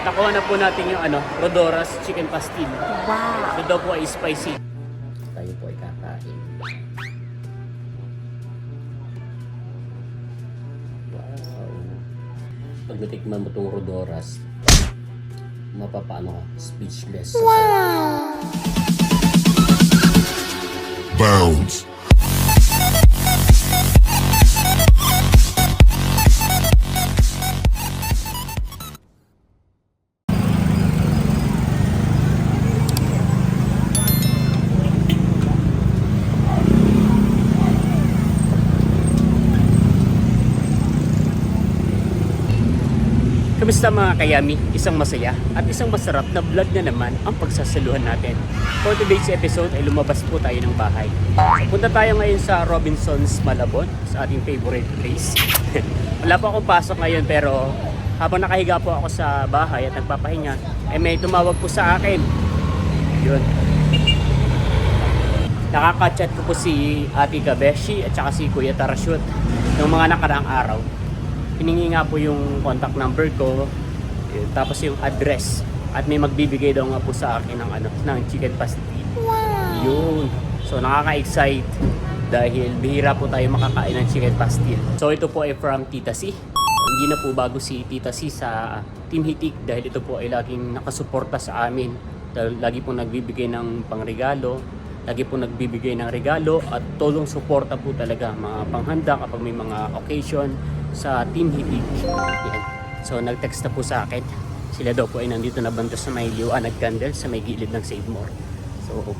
Nakuha na po natin yung Rodoras Chicken Pastil. Wow! Ito daw po ay spicy. Tayo po ay kakain. Wow! Pag natikman mo itong Rodoras, mapapaano ka, speechless. Wow! Bounce. Kamusta mga kayami? Isang masaya at isang masarap na vlog na naman ang pagsasaluhan natin. For today's episode ay lumabas po tayo ng bahay. Punta tayo ngayon sa Robinson's Malabon, sa ating favorite place. Wala pa akong pasok ngayon pero habang nakahiga po ako sa bahay at nagpapahinga, may tumawag po sa akin. Yun. Nakaka-chat ko po si Ate Gabeshi at saka si Kuya Tarashoot ng mga nakaraang araw. Hiningi nga po yung contact number ko, yun, tapos yung address, at may magbibigay daw nga po sa akin ng chicken pastil. Wow! Yun. So nakaka-excite dahil bihira po tayo makakain ng chicken pastil. So ito po ay from Tita C. Hindi na po bago si Tita C sa Team Hitik dahil ito po ay laging nakasuporta sa amin. Dahil lagi po nagbibigay ng pangregalo, lagi po nagbibigay ng regalo at tulong suporta po talaga mga panghanda kapag may mga occasion sa Team Hitik. Yan. So nag-text na po sa akin. Sila daw po ay nandito na banda sa may liwanag candle sa may gilid ng Save More. So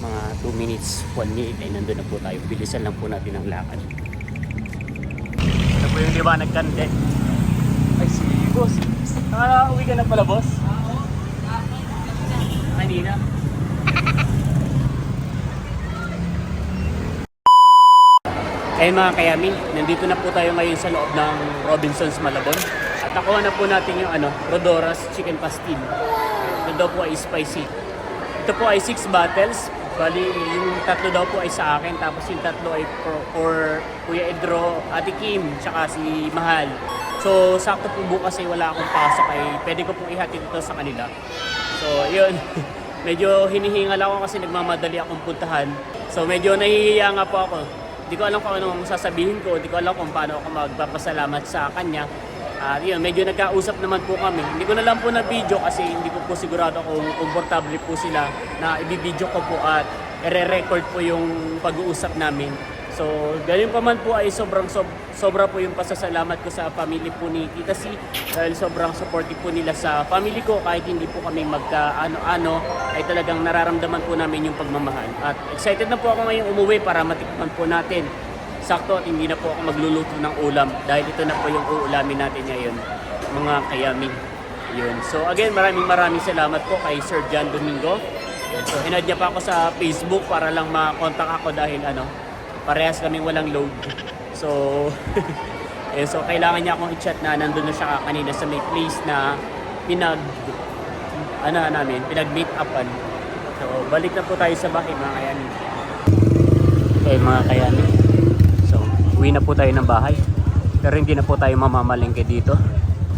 mga 2 minutes, 1 minute ay nandun na po tayo. Bilisan lang po natin ang lakad. Ito po yung liwanag candle. Ay si boss. Uwi ka na pala boss? Kanina. Ayun mga kayami, nandito na po tayo ngayon sa loob ng Robinson's Malabon. At nakuha na po natin yung Rodoras Chicken Pastil. Ito daw po ay spicy. Ito po ay 6 bottles. Bali, yung 3 daw po ay sa akin. Tapos yung 3 ay for Kuya Edro, Ate Kim, tsaka si Mahal. So, sakto po bukas ay wala akong pasok ay pwede ko pong ihatid ito sa kanila. So, yun. Medyo hinihingal ako kasi nagmamadali akong puntahan. So, medyo nahihiya nga po ako. Hindi ko alam kung anong sasabihin ko, hindi ko alam kung paano ako magpapasalamat sa kanya. Yun, medyo nagkausap naman po kami. Hindi ko na lang po na video kasi hindi ko po sigurado kung komportable po sila na i-video ko po at i-record po yung pag-uusap namin. So, ganyan pa man po ay sobra po yung pasasalamat ko sa family po ni Tita C dahil sobrang supportive po nila sa family ko kahit hindi po kami magka-ano-ano ay talagang nararamdaman po namin yung pagmamahal. At excited na po ako ngayong umuwi para matikman po natin. Sakto at hindi na po ako magluluto ng ulam dahil ito na po yung uulamin natin ngayon, mga kayami. Yun. So again, maraming salamat po kay Sir John Domingo. Yun. So hinad niya pa ako sa Facebook para lang makontak ako dahil parehas kaming walang load. So, so kailangan niya akong i-chat na nandun na siya kanina sa may place na pinag-meet upan. So, balik na po tayo sa bahay mga kayani. Okay mga kayani. So, uwi na po tayo ng bahay. Pero hindi na po tayo mamamalengke dito.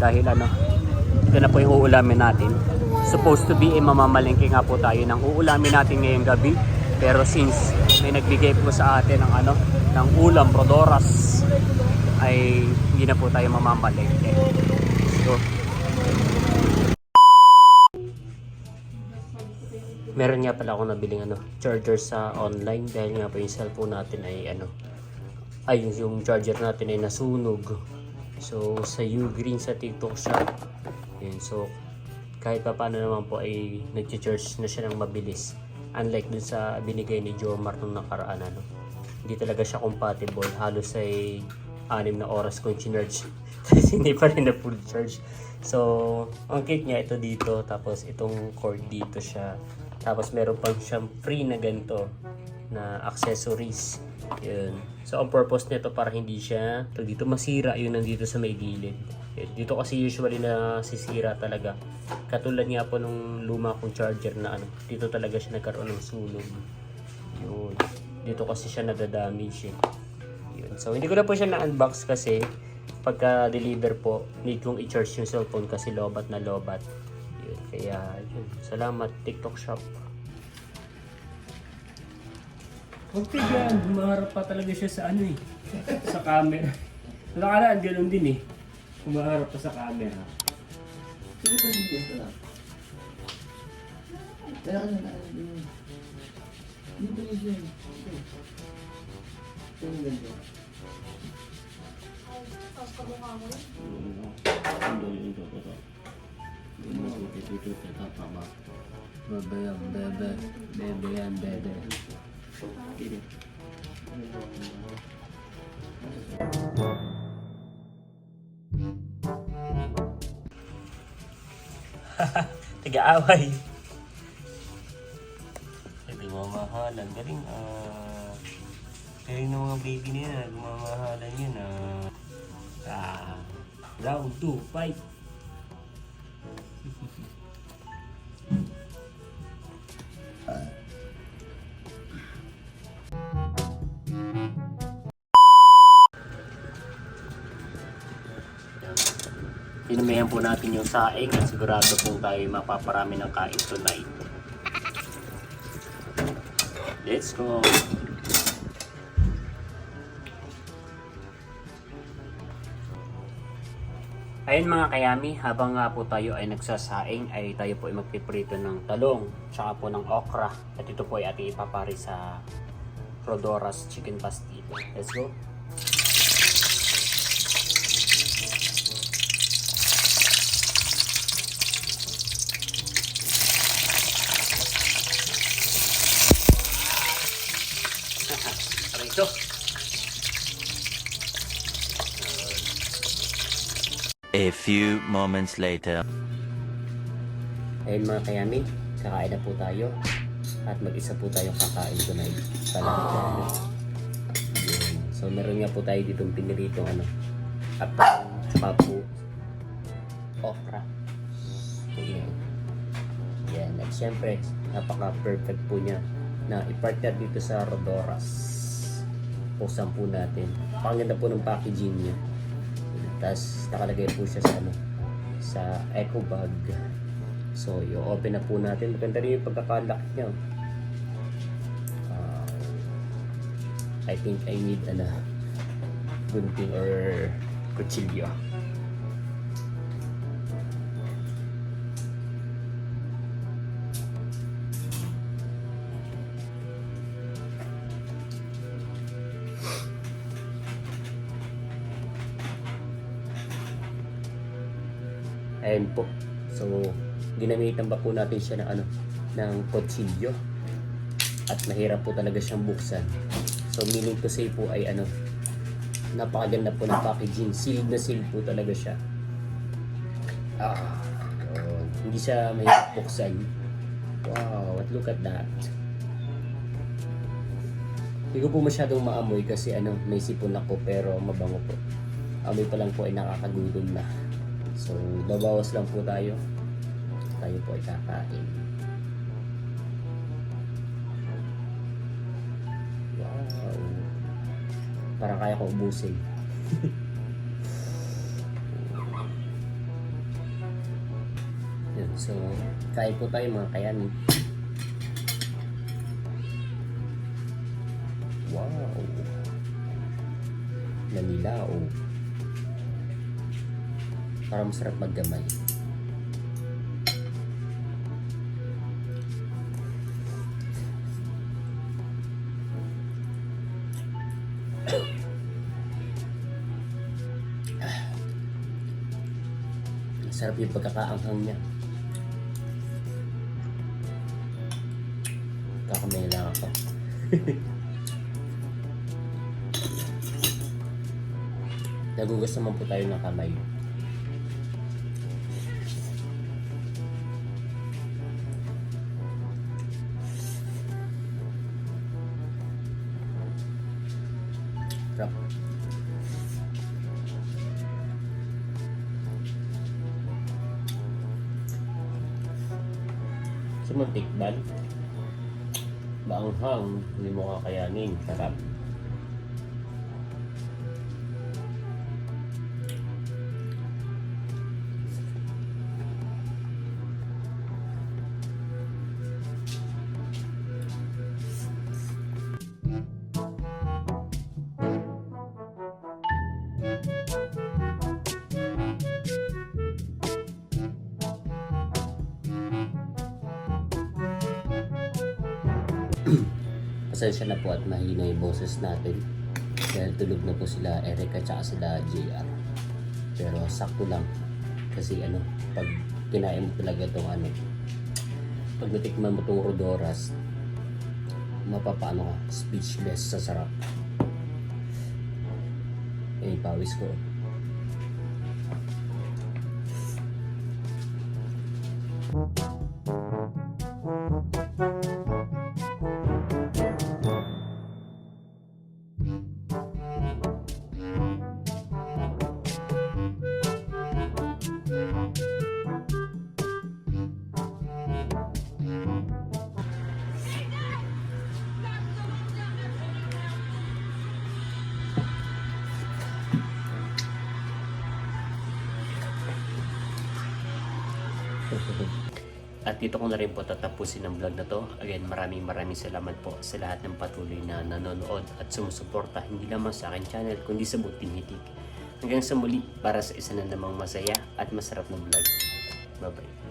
Dahil ito na po yung uulamin natin. Supposed to be mamamalengke nga po tayo ng uulamin natin ngayong gabi. Pero since may nagbigay po sa atin ng ulam, Rodoras, ay hindi na po tayo mamamalengke. So, meron nga pala ako nabiling charger sa online dahil nga po yung cellphone natin ay yung charger natin ay nasunog. So sa Ugreen sa TikTok shop. Yun, so kahit pa paano naman po ay nag-charge na siya ng mabilis. Unlike dun sa binigay ni Jomar nung nakaraan, hindi talaga siya compatible. Halos ay 6 na oras kong chinarge. Kasi hindi pa rin na full charge. So, ang kit niya ito dito. Tapos itong cord dito siya. Tapos meron pang siyang free na ganito na accessories. Yun. So, ang purpose nito para hindi siya dito masira yung nandito sa may gilid. Dito kasi usually na sisira talaga. Katulad nga po nung luma kong charger na dito talaga siya nagkaroon ng sunog. Yun. Dito kasi siya nadadamage eh. Yun. So hindi ko na po siya na-unbox kasi pagka-deliver po, need kong i-charge yung cellphone kasi lobat na lobat. Yun, kaya yun. Salamat TikTok Shop. Okay yan, humaharap pa talaga siya sa ano eh. Sa camera. Nakaraan, ganun din eh. Humaharap pa sa camera. Sige pa din dito lang. Kaya ka na dito na siya. Ito yung ganito. Bebe yan, bebe. Bebe yan, bebe. Tiga-away. Nagmamahalan. Galing, galing ng mga baby nila. Nagmamahalan yun, round 2, fight. Pinamayan po natin yung saing at sigurado po tayo mapaparami ng kain tonight. Let's go! Ayun mga kayami, habang nga po tayo ay nagsasaing ay tayo po ay magpiprito ng talong tsaka po ng okra at ito po ay ating ipapari sa Rodoras Chicken Pastil. Let's go! Ito. A few moments later. Ayun mga kayami, kakain na po tayo at mag-isa po tayong kakain tonight. Salamat. So meron nga po tayo ditong piniritong at saka po okra. Ayan. Yan. At syempre, napaka-perfect po niya na i-partner dito sa Rodoras. Posan po natin. Panganda po ng packaging niya. Tapos nakalagay po siya sa sa eco bag. So, i-open na po natin. Maganda rin yung pagkakalak niya. I think I need gunting or kutsilyo. Ayan po. So, ginamitan pa po natin siya ng kutsilyo. At mahirap po talaga siyang buksan. So, meaning to say po ay napakaganda po ng packaging. Sealed na sealed po talaga siya. Hindi siya mahirap buksan. Wow, look at that. Hindi ko po masyadong maamoy kasi may sipon ako pero mabango po. Amoy pa lang po ay nakakagutom na. So, babawas lang po tayo. Tayo po ay kakain. Wow. Parang kaya ko ubusin. Yun, so, kain po tayo mga kayami. Wow. Nanilao. Parang masarap maggamay. Masarap yung pagkakaanghang niya. Kakamay lang ako. Nagugas naman po tayo ng kamay. Sarap. Sumuntikban. Maanghang, hindi mo kakayanin. Sarap. pasensya na po at mahina yung boses natin. Dahil tulog na po sila Eric at saka sila JR. Pero sakto lang. Kasi pag kinain mo talaga itong pag natikman mo itong Rodoras, mapapaano ka, speechless sa sarap. Eh, pawis ko. At dito ko na rin po tatapusin ang vlog na to. Again, maraming salamat po sa lahat ng patuloy na nanonood at sumusuporta hindi lamang sa akin channel kundi sa Buting Hitik. Hanggang sa muli para sa isa na namang masaya at masarap na vlog. Bye bye.